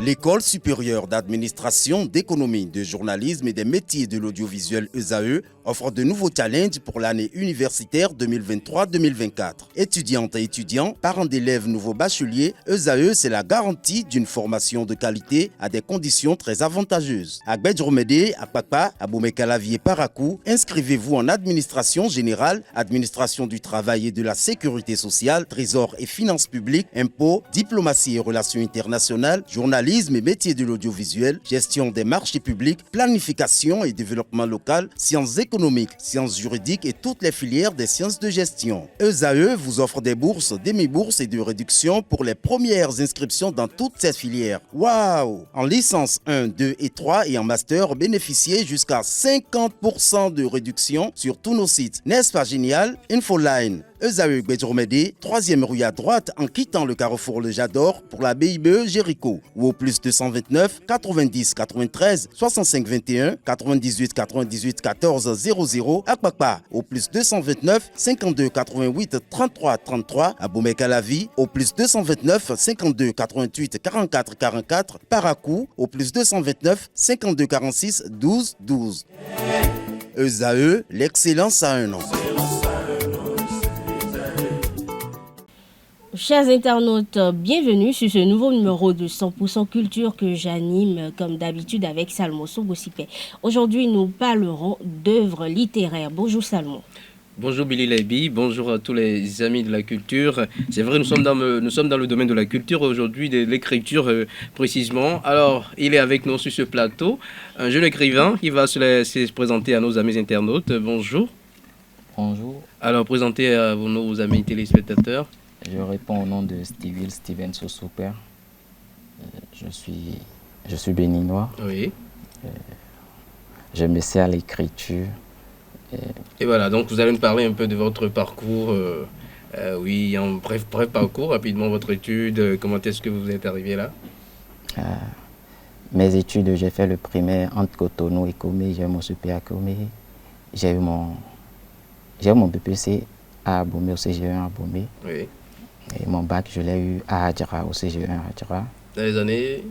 L'École supérieure d'administration, d'économie, de journalisme et des métiers de l'audiovisuel ESAE offre de nouveaux challenges pour l'année universitaire 2023-2024. Étudiantes et étudiants, parents d'élèves nouveaux bacheliers, ESAE, c'est la garantie d'une formation de qualité à des conditions très avantageuses. À Gbedjromede, à Papa, à Boumekalavi et Parakou, inscrivez-vous en administration générale, administration du travail et de la sécurité sociale, trésor et finances publiques, impôts, diplomatie et relations internationales, journalisme et métiers de l'audiovisuel, gestion des marchés publics, planification et développement local, sciences économiques, sciences juridiques et toutes les filières des sciences de gestion. ESAE vous offre des bourses, demi-bourses et de réductions pour les premières inscriptions dans toutes ces filières. Waouh! En licence 1, 2 et 3 et en master, bénéficiez jusqu'à 50% de réduction sur tous nos sites. N'est-ce pas génial? Infoline. ESAE Gbedjromede, 3e rue à droite en quittant le carrefour Le Jador pour la BIBE Jéricho ou au plus 229 90 93 65 21 98 98 14 00 à Kpakpa au plus 229 52 88 33 33 à Boumekalavi au plus 229 52 88 44 44 Parakou au plus 229 52 46 12 12. ESAE, l'excellence à un an. Chers internautes, bienvenue sur ce nouveau numéro de 100% culture que j'anime comme d'habitude avec Salmo Sogosipé. Aujourd'hui, nous parlerons d'œuvres littéraires. Bonjour Salmo. Bonjour Billy Leby, bonjour à tous les amis de la culture. C'est vrai, nous sommes dans le domaine de la culture aujourd'hui, de l'écriture précisément. Alors, il est avec nous sur ce plateau, un jeune écrivain qui va se présenter à nos amis internautes. Bonjour. Bonjour. Alors, présentez à nos amis téléspectateurs. Je réponds au nom de Steven Sosuper. Je suis béninois. Oui. Je m'essaie à l'écriture. Et voilà, donc vous allez nous parler un peu de votre parcours. Oui, en bref parcours, rapidement votre étude. Comment est-ce que vous êtes arrivé là? Mes études, j'ai fait le primaire entre Cotonou et Komé. J'ai eu mon super à Komé. J'ai eu mon BPC à Abomey, au CG1 à Abomey. Oui. Et mon bac, je l'ai eu à Hadjara, au CG1 à Hadjara. Dans les années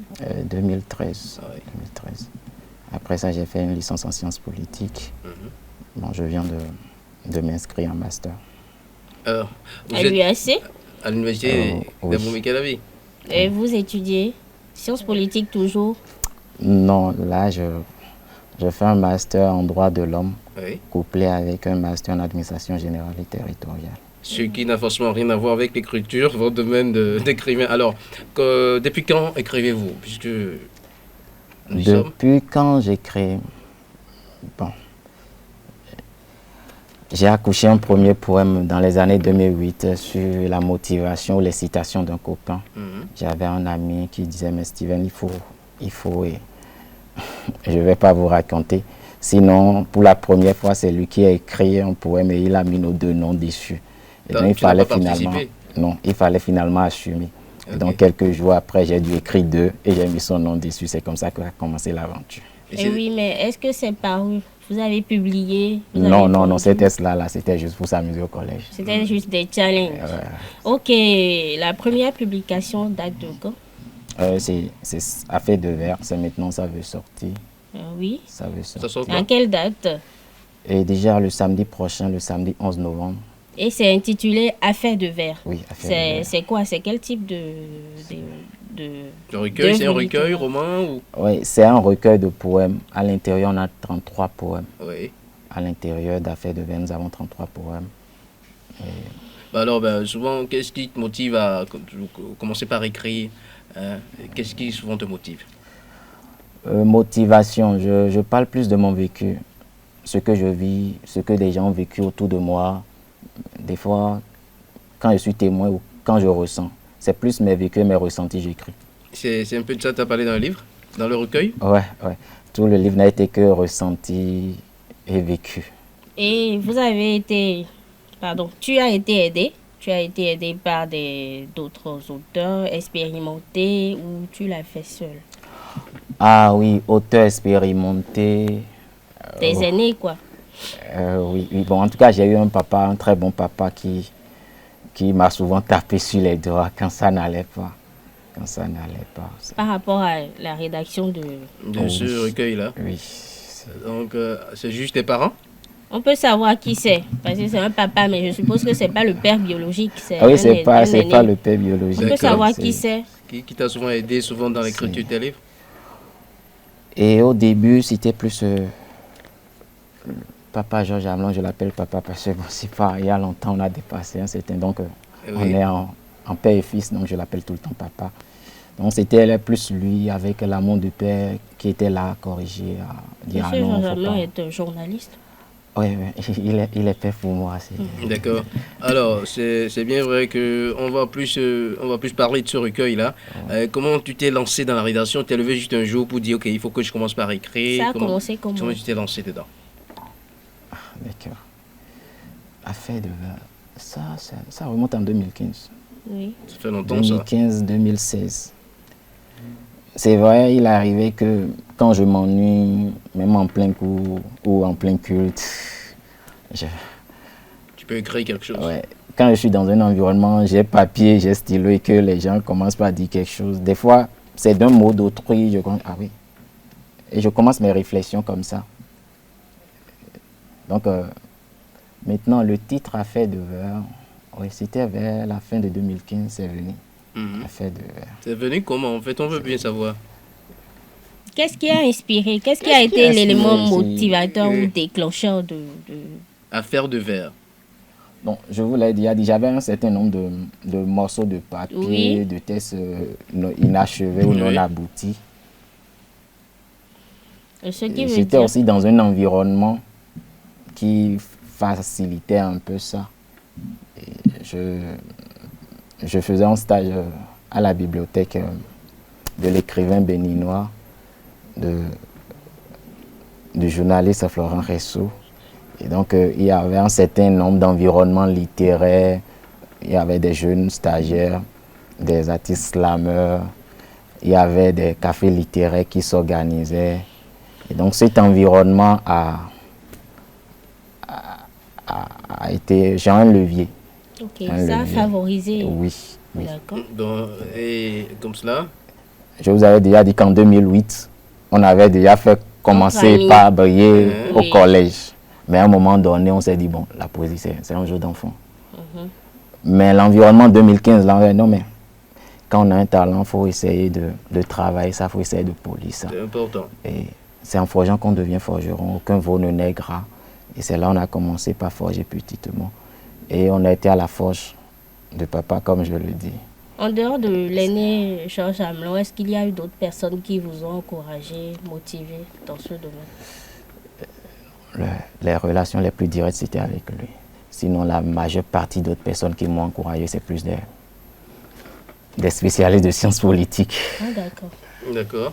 2013. Ah oui. 2013. Après ça, j'ai fait une licence en sciences politiques. Bon, je viens de m'inscrire en master. Alors, À l'UAC à l'université de Boumekalavi. Et vous étudiez sciences politiques toujours? Non, là, je fais un master en droit de l'homme, Oui. couplé avec un master en administration générale et territoriale. Ce qui n'a forcément rien à voir avec l'écriture, votre domaine d'écrivain. Alors, depuis quand écrivez-vous? Puisque Depuis quand j'écris? Bon. J'ai accouché un premier poème dans les années 2008 sur la motivation, les citations d'un copain. J'avais un ami qui disait, mais Steven, il faut et je ne vais pas vous raconter. Sinon, pour la première fois, c'est lui qui a écrit un poème et il a mis nos deux noms dessus. Et donc, il fallait finalement assumer. Okay. Donc, quelques jours après, j'ai dû écrire 2 et j'ai mis son nom dessus. C'est comme ça qu'a commencé l'aventure. Et oui, mais est-ce que c'est paru? Vous avez publié? Non, c'était cela, c'était juste pour s'amuser au collège. C'était juste des challenges. Ok, la première publication date de quand? C'est Affaire de verre, c'est maintenant, ça veut sortir. Oui. Ça veut sortir. À quelle date? Et déjà le samedi prochain, le samedi 11 novembre. Et c'est intitulé Affaire de verre. Oui, Affaire de verre. C'est quoi? C'est quel type de recueil? C'est un recueil roman ou... Oui, c'est un recueil de poèmes. À l'intérieur, on a 33 poèmes. Oui. À l'intérieur d'Affaire de verre, nous avons 33 poèmes. Alors, souvent, qu'est-ce qui te motive à commencer par écrire? Qu'est-ce qui souvent te motive? Motivation, je parle plus de mon vécu. Ce que je vis, ce que des gens ont vécu autour de moi. Des fois, quand je suis témoin ou quand je ressens, c'est plus mes vécus, mes ressentis, j'écris. C'est un peu de ça que tu as parlé dans le livre, dans le recueil? Ouais. Tout le livre n'a été que ressenti et vécu. Et vous avez été... Pardon, tu as été aidé par d'autres auteurs expérimentés ou tu l'as fait seul? Ah oui, auteur expérimenté. Des aînés, quoi. Oui. Bon, en tout cas, j'ai eu un très bon papa qui m'a souvent tapé sur les doigts quand ça n'allait pas. quand ça n'allait pas. Par rapport à la rédaction de ce recueil-là. Oui. Donc, c'est juste tes parents? On peut savoir qui c'est, parce que c'est un papa, mais je suppose que c'est pas le père biologique. Ah oui, c'est pas le père biologique. On peut savoir qui c'est. Qui t'a souvent aidé souvent dans l'écriture de tes livres? Et au début, c'était plus papa Georges Hamelin, je l'appelle papa parce que bon, c'est pas, il y a longtemps, on a dépassé un certain, donc on est en père et fils, donc je l'appelle tout le temps papa. Donc c'était plus lui, avec l'amour du père, qui était là à corriger, à dire Monsieur non, Georges Hamelin est un journaliste. Oui, il est père pour moi. D'accord. Alors, c'est bien vrai qu'on va plus parler de ce recueil-là. Comment tu t'es lancé dans la rédaction? Tu t'es levé juste un jour pour dire, OK, il faut que je commence par écrire. Ça a commencé comment? Comment tu t'es lancé dedans? D'accord. Affaire de... Ça remonte en 2015. Oui. Ça fait longtemps, ça. 2015-2016. C'est vrai, il est arrivé que quand je m'ennuie, même en plein cours ou en plein culte, tu peux écrire quelque chose. Ouais. Quand je suis dans un environnement, j'ai papier, j'ai stylo et que les gens commencent par dire quelque chose. Des fois, c'est d'un mot d'autrui, je commence, ah oui. Et je commence mes réflexions comme ça. Donc, maintenant, le titre Affaire de verre, oui, c'était vers la fin de 2015, c'est venu. Affaire de verre. C'est venu comment? En fait, on veut bien savoir. Qu'est-ce qui a inspiré? Qu'est-ce qui a été l'élément motivateur ou déclencheur de... Affaire de verre. Bon, je vous l'ai dit, j'avais un certain nombre de morceaux de papier, de textes inachevés ou non aboutis. J'étais aussi dans un environnement qui facilitait un peu ça. Et je faisais un stage à la bibliothèque de l'écrivain béninois, du journaliste Florent Ressou. Et donc, il y avait un certain nombre d'environnements littéraires. Il y avait des jeunes stagiaires, des artistes slameurs. Il y avait des cafés littéraires qui s'organisaient. Et donc, cet environnement a été, j'ai un levier. Ok, ça a favorisé. Oui. D'accord. Et comme cela? Je vous avais déjà dit qu'en 2008, on avait déjà commencé par briller au collège. Mais à un moment donné, on s'est dit, bon, la poésie, c'est un jeu d'enfant. Mais l'environnement 2015, là, non, mais quand on a un talent, il faut essayer de travailler ça, il faut essayer de polir ça. C'est important. Et c'est en forgeant qu'on devient forgeron, aucun veau ne naît gras. Et c'est là qu'on a commencé par forger petitement. Et on a été à la forge de papa, comme je le dis. En dehors de l'aîné Georges Hamelin, est-ce qu'il y a eu d'autres personnes qui vous ont encouragé, motivé dans ce domaine? Les relations les plus directes, c'était avec lui. Sinon, la majeure partie d'autres personnes qui m'ont encouragé, c'est plus des spécialistes de sciences politiques. Ah, d'accord. D'accord.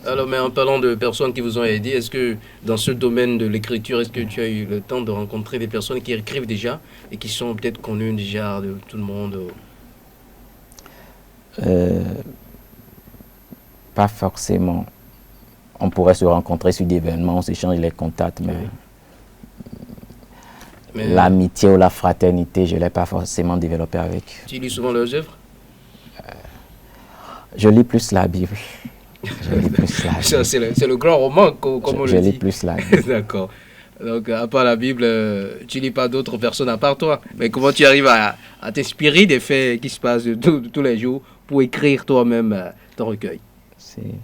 Alors, mais en parlant de personnes qui vous ont aidé, est-ce que dans ce domaine de l'écriture, est-ce que tu as eu le temps de rencontrer des personnes qui écrivent déjà et qui sont peut-être connues déjà de tout le monde? Pas forcément. On pourrait se rencontrer sur des événements, on s'échange les contacts, mais l'amitié ou la fraternité, je ne l'ai pas forcément développé avec. Tu lis souvent leurs œuvres? Je lis plus la Bible. Je lis plus la Bible. C'est le grand roman, comme on le dit. Je lis plus la Bible. D'accord. Donc, à part la Bible, tu lis pas d'autres personnes à part toi. Mais comment tu arrives à t'inspirer des faits qui se passent de tous les jours pour écrire toi-même ton recueil? C'est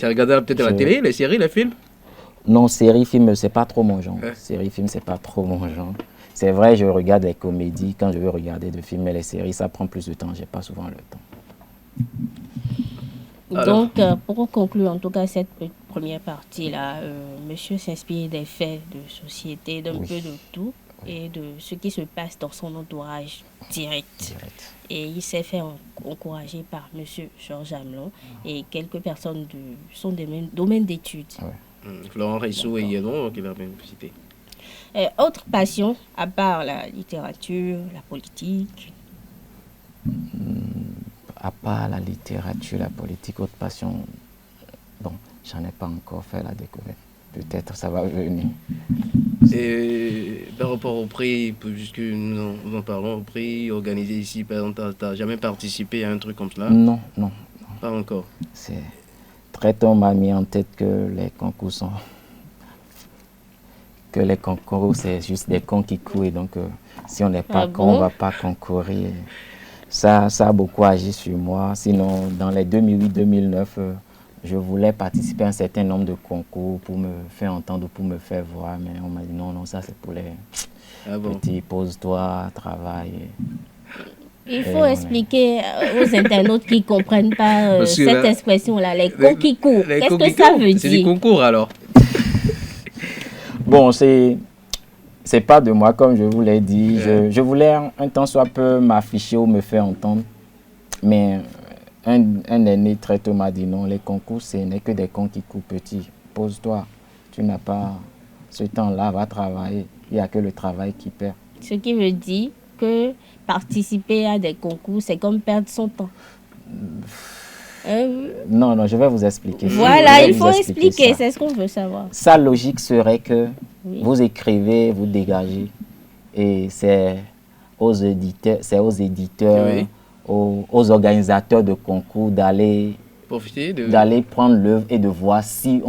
regarder peut-être la télé, les séries, les films? Non, séries, films, c'est pas trop mon genre. Séries, films, c'est pas trop mon genre. C'est vrai, je regarde les comédies quand je veux regarder des films, mais les séries, ça prend plus de temps. J'ai pas souvent le temps. Alors. Donc, pour conclure, en tout cas, cette première partie-là, monsieur s'inspire des faits de société, d'un peu de tout, et de ce qui se passe dans son entourage direct. Et il s'est fait encourager par monsieur Georges Hamelin et quelques personnes de son domaine d'études. Florent Ressou et Yénon, qui va même citer. Autre passion, à part la littérature, la politique? À part la littérature, la politique, autre passion, bon, j'en ai pas encore fait la découverte. Peut-être ça va venir. Et par rapport au prix, puisque nous en parlons, au prix organisé ici, par exemple, tu n'as jamais participé à un truc comme cela? Non, non. Pas encore. C'est très tôt, on m'a mis en tête que les concours sont... que les concours, c'est juste des cons qui courent. Et donc, si on n'est pas con, on ne va pas concourir. Ça a beaucoup agi sur moi. Sinon, dans les 2008-2009, je voulais participer à un certain nombre de concours pour me faire entendre, pour me faire voir. Mais on m'a dit non, non, ça c'est pour les petits, pose-toi, travaille. Il faut expliquer aux internautes qui ne comprennent pas cette expression-là, les cons qui courent. Qu'est-ce que ça veut dire? C'est des concours alors. Bon, c'est pas de moi, comme je vous l'ai dit. Je voulais un temps soit peu m'afficher ou me faire entendre. Mais un aîné très tôt m'a dit non, les concours, ce n'est que des cons qui courent petit. Pose-toi, tu n'as pas ce temps-là, va travailler. Il n'y a que le travail qui perd. Ce qui veut dire que participer à des concours, c'est comme perdre son temps. Non, non, je vais vous expliquer. Voilà, il faut expliquer, c'est ce qu'on veut savoir. Sa logique serait que vous écrivez, vous dégagez, et c'est aux éditeurs, oui, aux organisateurs de concours d'aller prendre l'œuvre et de voir si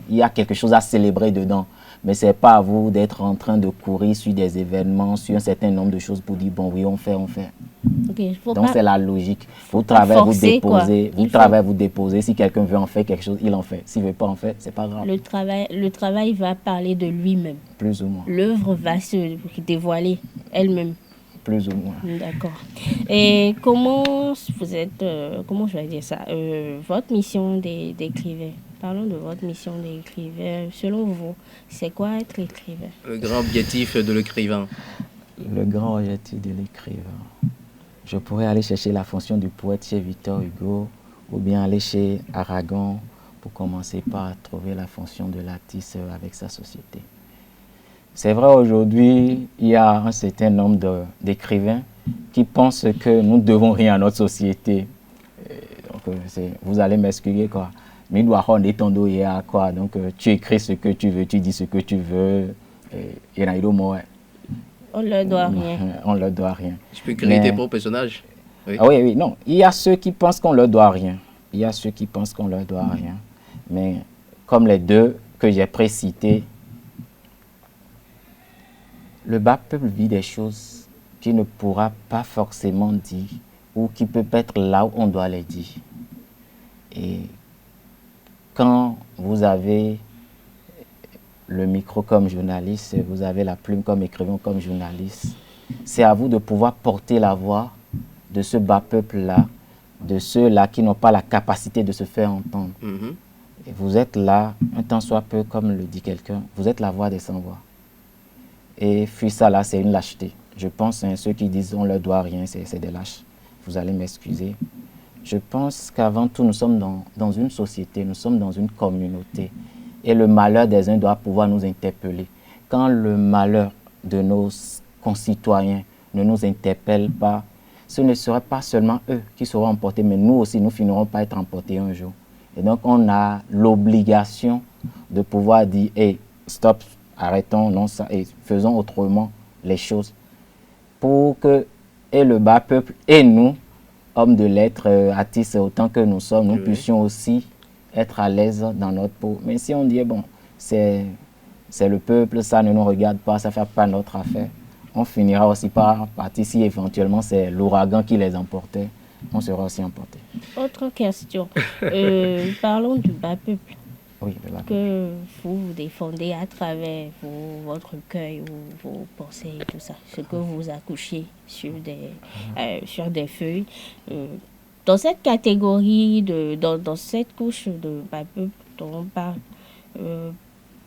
il y a quelque chose à célébrer dedans. Mais ce n'est pas à vous d'être en train de courir sur des événements, sur un certain nombre de choses pour dire, bon, oui, on fait. Okay, donc, c'est la logique. Vous travaillez, vous déposez. Si quelqu'un veut en faire quelque chose, il en fait. S'il ne veut pas en faire, ce n'est pas grave. Le travail va parler de lui-même. Plus ou moins. L'œuvre va se dévoiler elle-même. Plus ou moins. D'accord. Et comment vous êtes, comment je vais dire ça, votre mission d'écrivain? Parlons de votre mission d'écrivain. Selon vous, c'est quoi être écrivain? Le grand objectif de l'écrivain. Le grand objectif de l'écrivain. Je pourrais aller chercher la fonction du poète chez Victor Hugo ou bien aller chez Aragon pour commencer par trouver la fonction de l'artiste avec sa société. C'est vrai, aujourd'hui, il y a un certain nombre d'écrivains qui pensent que nous ne devons rien à notre société. Donc, vous allez m'excuser, quoi. Mais il doit rendre ton dos hier, quoi. Donc, tu écris ce que tu veux, tu dis ce que tu veux. Et on ne leur doit rien. On ne leur doit rien. Tu peux créer tes propres personnages. Oui. Ah oui, non. Il y a ceux qui pensent qu'on ne leur doit rien. Mais comme les deux que j'ai précités, le bas peuple vit des choses qu'il ne pourra pas forcément dire ou qui peuvent être là où on doit les dire. Et quand vous avez le micro comme journaliste, vous avez la plume comme écrivain, comme journaliste, c'est à vous de pouvoir porter la voix de ce bas peuple-là, de ceux-là qui n'ont pas la capacité de se faire entendre. Et vous êtes là, un temps soit peu, comme le dit quelqu'un, vous êtes la voix des sans-voix. Et puis ça là, c'est une lâcheté. Je pense, ceux qui disent on ne leur doit rien, c'est des lâches. Vous allez m'excuser. Je pense qu'avant tout, nous sommes dans une société, nous sommes dans une communauté. Et le malheur des uns doit pouvoir nous interpeller. Quand le malheur de nos concitoyens ne nous interpelle pas, ce ne serait pas seulement eux qui seront emportés, mais nous aussi, nous finirons par être emportés un jour. Et donc, on a l'obligation de pouvoir dire « Hey, stop, arrêtons, non, ça, et faisons autrement les choses. » Pour que et le bas peuple et nous, hommes de lettres, artistes, autant que nous sommes, nous puissions aussi être à l'aise dans notre peau. Mais si on dit, bon, c'est le peuple, ça ne nous regarde pas, ça ne fait pas notre affaire, on finira aussi par partir si éventuellement c'est l'ouragan qui les emportait, on sera aussi emporté. Autre question, parlons du bas peuple. Oui, le bas peuple. Que vous défendez à travers votre recueil ou vos pensées et tout ça, ce que vous accouchez sur des feuilles. Dans cette catégorie, dans cette couche de bas peuple dont on parle,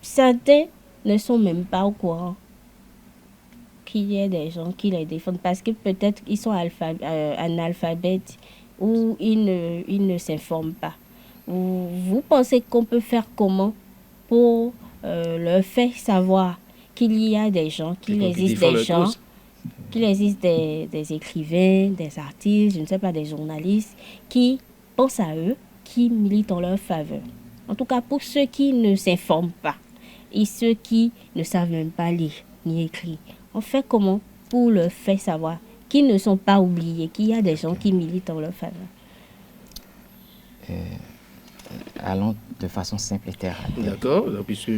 certains ne sont même pas au courant qu'il y ait des gens qui les défendent parce que peut-être ils sont analphabètes ou ils ne s'informent pas. Vous pensez qu'on peut faire comment pour leur faire savoir qu'il y a des gens, qu'il existe des écrivains, des artistes, je ne sais pas, des journalistes qui pensent à eux, qui militent en leur faveur. En tout cas, pour ceux qui ne s'informent pas et ceux qui ne savent même pas lire ni écrire. On fait comment pour leur faire savoir qu'ils ne sont pas oubliés, qu'il y a des gens qui militent en leur faveur? Allons de façon simple et terre à terre. D'accord, puisque...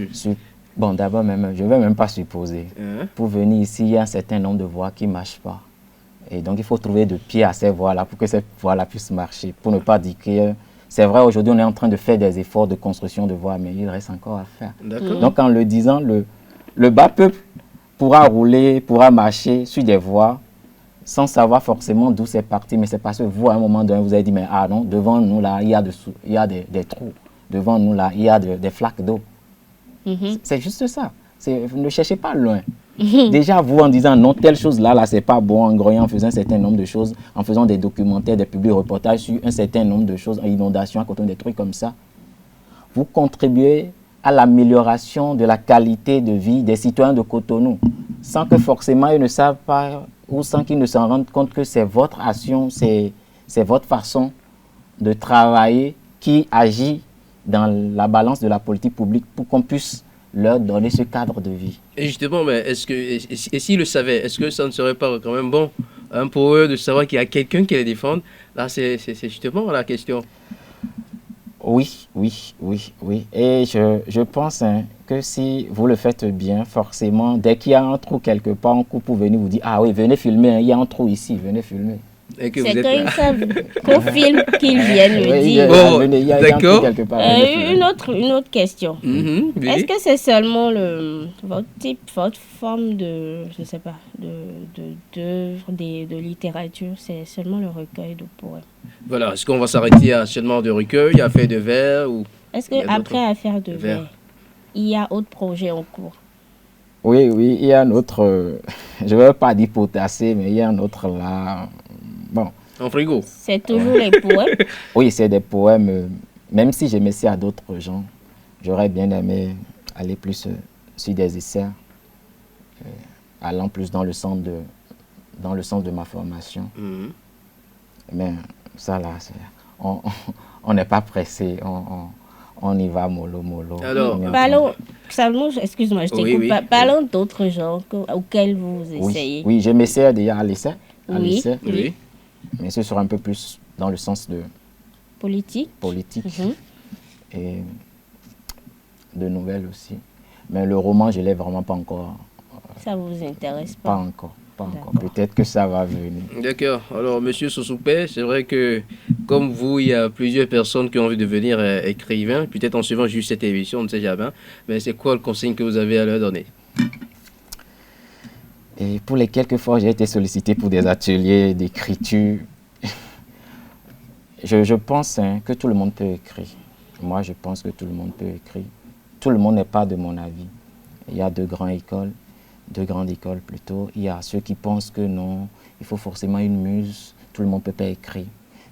Bon, d'abord, même, je ne vais même pas supposer. Hein? Pour venir ici, il y a un certain nombre de voies qui ne marchent pas. Et donc, il faut trouver de pied à ces voies-là pour que ces voies-là puissent marcher. Pour ne pas dire que... C'est vrai, aujourd'hui, on est en train de faire des efforts de construction de voies, mais il reste encore à faire. D'accord. Donc, en le disant, le bas peuple pourra rouler, pourra marcher sur des voies sans savoir forcément d'où c'est parti. Mais c'est parce que vous, à un moment donné, vous avez dit, mais ah non, devant nous, là, il y a des trous. Devant nous, là, il y a des flaques d'eau. C'est juste ça. Ne cherchez pas loin. Déjà, vous, en disant non, telle chose là, c'est pas bon, en grognant, en faisant un certain nombre de choses, en faisant des documentaires, des publics reportages sur un certain nombre de choses, en inondation, à des trucs comme ça, vous contribuez à l'amélioration de la qualité de vie des citoyens de Cotonou, sans que forcément ils ne savent pas, ou sans qu'ils ne s'en rendent compte que c'est votre action, c'est votre façon de travailler qui agit dans la balance de la politique publique pour qu'on puisse leur donner ce cadre de vie. Et justement, mais et s'ils le savaient, est-ce que ça ne serait pas quand même bon pour eux de savoir qu'il y a quelqu'un qui les défend? Là, c'est justement la question. Oui. Et je pense que si vous le faites bien, forcément, dès qu'il y a un trou quelque part, on coupe pour venir vous dire, ah oui, venez filmer, il y a un trou ici, venez filmer. C'est quand ils savent qu'au film qu'ils viennent le dire. D'accord. Une autre question. Oui. Est-ce que c'est seulement votre forme de, je sais pas, de littérature, c'est seulement le recueil de poèmes? Voilà. Est-ce qu'on va s'arrêter à seulement de recueil, à faire de vers ou... Est-ce qu'après affaire de vers, il y a autre projet en cours? Oui, il y a un autre, je ne veux pas dire potassé, mais il y a un autre là. Bon. En frigo. C'est toujours les poèmes? Oui, c'est des poèmes. Même si je m'essaie à d'autres gens, j'aurais bien aimé aller plus sur des essais, allant plus dans le sens de ma formation. Mais ça là, on n'est pas pressé, on y va mollo. Alors, parlons, excuse-moi, je t'écoute. Oui. Parlons d'autres genres auxquels vous essayez. Oui, je m'essaie déjà à l'essai. Oui. Mais ce sera un peu plus dans le sens de politique. Et de nouvelles aussi. Mais le roman, je ne l'ai vraiment pas encore. Ça ne vous intéresse pas? Pas encore. Peut-être que ça va venir. D'accord. Alors, monsieur Sosoupé, c'est vrai que comme vous, il y a plusieurs personnes qui ont envie de devenir écrivains, peut-être en suivant juste cette émission, on ne sait jamais. Mais c'est quoi le conseil que vous avez à leur donner? Et pour les quelques fois, j'ai été sollicité pour des ateliers d'écriture. Je pense que tout le monde peut écrire. Moi, je pense que tout le monde peut écrire. Tout le monde n'est pas de mon avis. Il y a deux grandes écoles plutôt. Il y a ceux qui pensent que non, il faut forcément une muse, tout le monde ne peut pas écrire.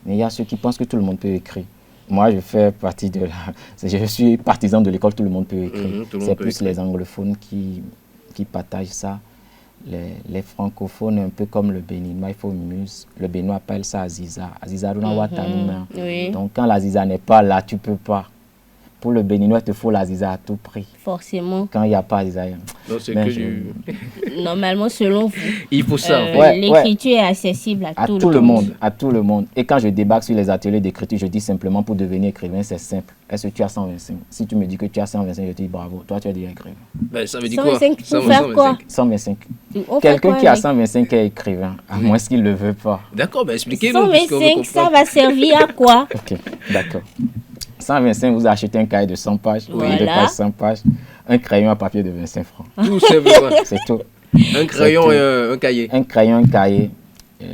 Mais il y a ceux qui pensent que tout le monde peut écrire. Moi, je fais partie de je suis partisan de l'école, tout le monde peut écrire. C'est plus les anglophones qui partagent ça. Les francophones, un peu comme le béninois, il faut une muse. Le béninois appelle ça Aziza. Aziza, Oui. Donc, quand l'Aziza n'est pas là, tu ne peux pas. Pour le béninois, il te faut l'Aziza à tout prix. Forcément. Quand il n'y a pas Aziza. Non, c'est que Normalement, selon vous, il faut ça. l'écriture est accessible à tout le monde. À tout le monde. Et quand je débarque sur les ateliers d'écriture, je dis simplement pour devenir écrivain, c'est simple. Est-ce que tu as 125? Si tu me dis que tu as 125, je te dis bravo. Toi, tu es déjà écrivain. Ben, ça veut dire quoi? 125 pour faire quoi? 125. Quelqu'un qui a 125 est écrivain, à moins qu'il ne le veut pas. D'accord, ben expliquez-nous. 125, ça va servir à quoi? Ok, d'accord. 125, vous achetez un cahier de 100 pages, Voilà. de pages 100 pages, un crayon à papier de 25 francs. Tout simplement. C'est tout. Un crayon et un cahier. Un crayon, un cahier.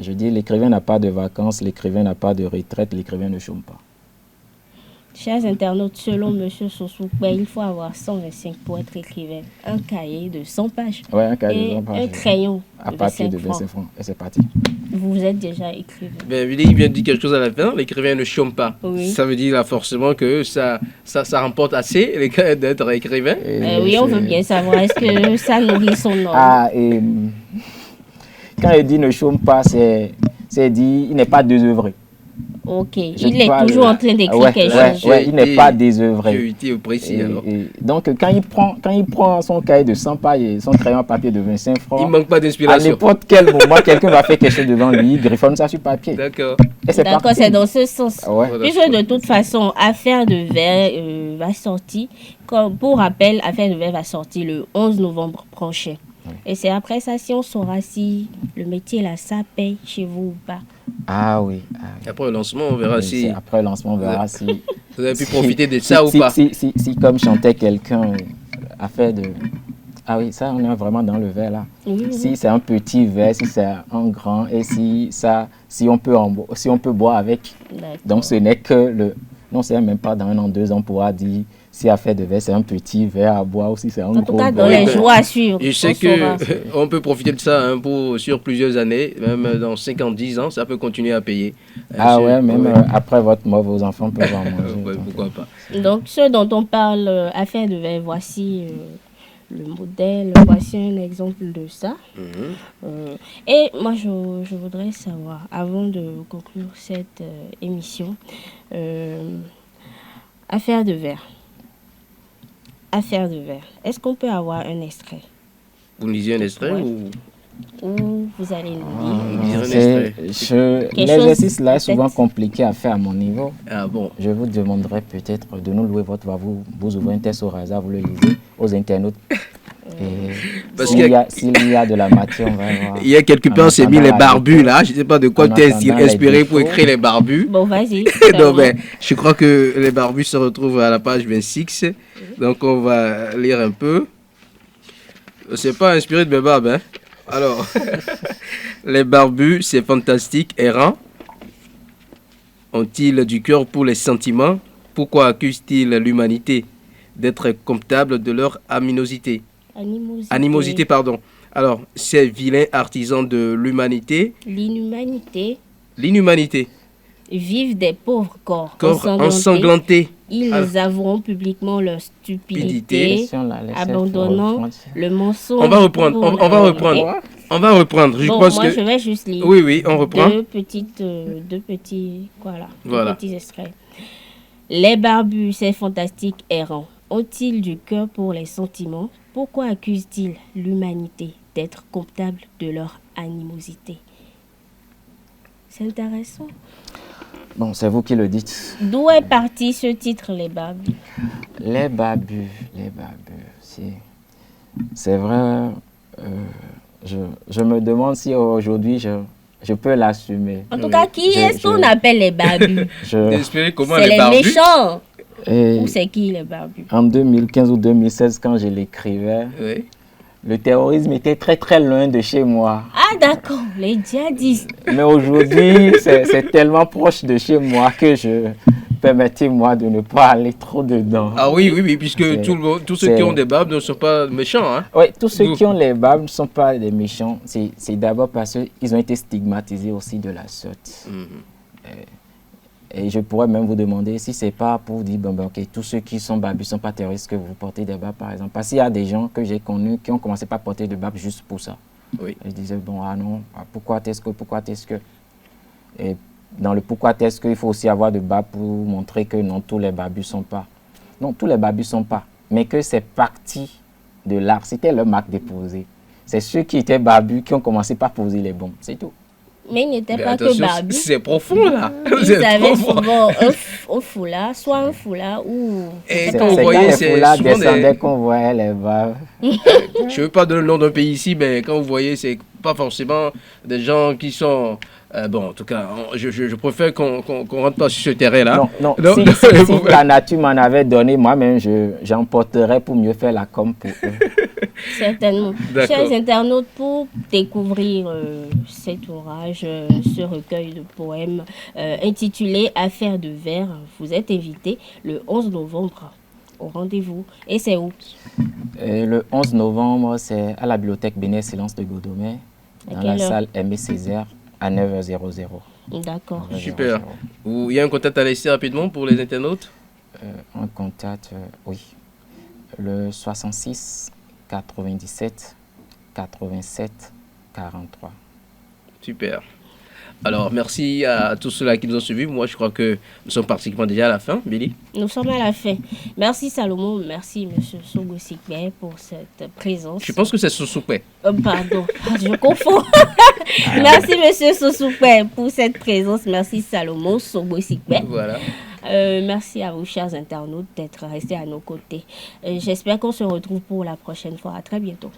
Je dis, l'écrivain n'a pas de vacances, l'écrivain n'a pas de retraite, l'écrivain ne chôme pas. Chers internautes, selon M. Sosoupé, il faut avoir 125 pour être écrivain. Un cahier de 100 pages. Ouais, un cahier et de 100 pages. un crayon à papier de 25 francs. Et c'est parti. Vous êtes déjà écrivain. Ben, il vient de dire quelque chose à la fin, l'écrivain ne chôme pas. Oui. Ça veut dire là forcément que ça remporte assez les cas d'être écrivain. Oui, on veut bien savoir, est-ce que ça nourrit son homme? Ah, et quand il dit ne chôme pas, c'est dit il n'est pas désœuvré. Ok, Je il est parle- toujours en train d'écrire quelque chose. Ouais, il n'est J'ai pas été- désœuvré. J'ai été précis alors. Donc, quand il prend son cahier de 100 pages et son crayon à papier de 25 Il francs, manque pas à d'inspiration. n'importe quel moment, quelqu'un va faire quelque chose devant lui, il griffonne ça sur papier. D'accord. Et c'est D'accord, parti. c'est dans ce sens. Ouais. Voilà. Puisque de toute façon, Affaire de verre va sortir, comme pour rappel, Affaire de verre va sortir le 11 novembre prochain. Et c'est après ça si on saura si le métier là, ça paye chez vous ou pas. Ah oui. Après le lancement, on verra Oui, si c'est après le lancement, on verra si... vous avez pu profiter de ça ou si, pas. Si, comme chantait quelqu'un, affaire de... Ah oui, ça, on est vraiment dans le verre là. Oui, oui. Si c'est un petit verre, si c'est un grand, et si on peut boire avec. D'accord. Donc ce n'est que le... Non, c'est même pas dans 1 an, 2 ans, on pourra dire si affaire de verre, c'est un petit verre à boire ou si c'est un En gros tout cas, dans verre. les jours à suivre. Je sais on saura. que on peut profiter de ça sur plusieurs années, même dans 50, 10 ans, ça peut continuer à payer. Ah Sûr. ouais, même Ouais. après votre mort, vos enfants peuvent en manger. Ouais, Donc, pourquoi pas. Donc, ce dont on parle, Affaire de verre, voici le modèle, voici un exemple de ça. Et moi, je voudrais savoir, avant de conclure cette émission, Affaire de verre. Affaire de verre. Est-ce qu'on peut avoir un extrait Vous me disiez un extrait Ouais. ou vous allez le lire? vous disiez un extrait? L'exercice là est souvent peut-être. compliqué à faire à mon niveau. Ah bon. Je vous demanderai peut-être de nous louer votre voix. Vous ouvrez un texte au hasard, vous le lisez aux internautes. Et Parce s'il y a de la matière, on va voir. Il y a quelque part, on s'est mis les barbus là. Je ne sais pas de quoi En tu es attendant les inspiré pour défauts. écrire les barbus. Bon, vas-y. Non, mais je crois que les barbus se retrouvent à la page 26. Donc, on va lire un peu. C'est pas inspiré de mes barbes, hein. Alors, les barbus, c'est fantastique, errant. Ont-ils du cœur pour les sentiments? Pourquoi accusent-ils l'humanité d'être comptable de leur aminosité? Animosité, pardon. Alors, ces vilains artisans de l'humanité, l'inhumanité, vivent des pauvres corps ensanglantés. Ils avoueront publiquement leur stupidité, abandonnant le mensonge. On va reprendre. On va reprendre. Je bon, pense moi, que... je vais juste lire. Oui, on reprend. Deux petits extraits. Les barbus, ces fantastiques errants, ont-ils du cœur pour les sentiments? Pourquoi accusent-ils l'humanité d'être comptable de leur animosité? C'est intéressant. Bon, c'est vous qui le dites. D'où est parti ce titre, les barbus? Les barbus, c'est vrai. Je me demande si aujourd'hui je peux l'assumer. En tout cas, qui est-ce qu'on appelle les barbus? D'espérer comment C'est les barbus... méchants. Et Ou c'est qui les barbus? en 2015 ou 2016, quand je l'écrivais, Oui. le terrorisme était très très loin de chez moi. Ah d'accord, les djihadistes. Mais aujourd'hui, c'est tellement proche de chez moi que permettez-moi de ne pas aller trop dedans. Ah oui, puisque tous ceux qui ont des barbes ne sont pas méchants. Hein? Oui, tous ceux qui ont les barbes ne sont pas des méchants. C'est d'abord parce qu'ils ont été stigmatisés aussi de la sorte. Et je pourrais même vous demander si c'est pas pour dire, ok, tous ceux qui sont barbus ne sont pas terroristes que vous portez des barbes, par exemple. Parce qu'il y a des gens que j'ai connus qui ont commencé par porter des barbes juste pour ça. Oui. Je disais, pourquoi est-ce que... Et dans le pourquoi est-ce qu'il faut aussi avoir de barbes pour montrer que non, tous les barbus sont pas. Non, tous les barbus sont pas. Mais que c'est parti de l'art. C'était leur marque déposée. C'est ceux qui étaient barbus qui ont commencé par poser les bombes. C'est tout. Mais ils n'étaient pas que attention, barbus. c'est profond là. Ils avaient souvent un foulard, soit un foulard ou... Et C'est quand vous quand voyez, les c'est foulards souvent descendaient des... qu'on voyait les barbes. Je ne veux pas donner le nom d'un pays ici, mais quand vous voyez, c'est pas forcément des gens qui sont... bon, en tout cas, je préfère qu'on rentre pas sur ce terrain-là. Non. Si la nature m'en avait donné, moi-même, j'emporterais pour mieux faire la com pour eux. Certainement. D'accord. Chers internautes, pour découvrir cet ouvrage, ce recueil de poèmes intitulé Affaire de verre, vous êtes invités le 11 novembre au rendez-vous. Et c'est où? Le 11 novembre, c'est à la bibliothèque Béné Silence de Godomé, dans la salle Aimé Césaire, à 9h00. D'accord. Super. Il y a un contact à laisser rapidement pour les internautes? Un contact, oui. Le 66 97 87 43. Super. Alors, merci à tous ceux-là qui nous ont suivis. Moi, je crois que nous sommes pratiquement déjà à la fin, Billy. Nous sommes à la fin. Merci Salomon, merci Monsieur Sogo Sikbe pour cette présence. Je pense que c'est Soussoupé. Pardon, je confonds. Merci Monsieur Soussoupé pour cette présence. Merci Salomon Sogo Sikbe. Voilà. Merci à vous, chers internautes, d'être restés à nos côtés. J'espère qu'on se retrouve pour la prochaine fois. À très bientôt.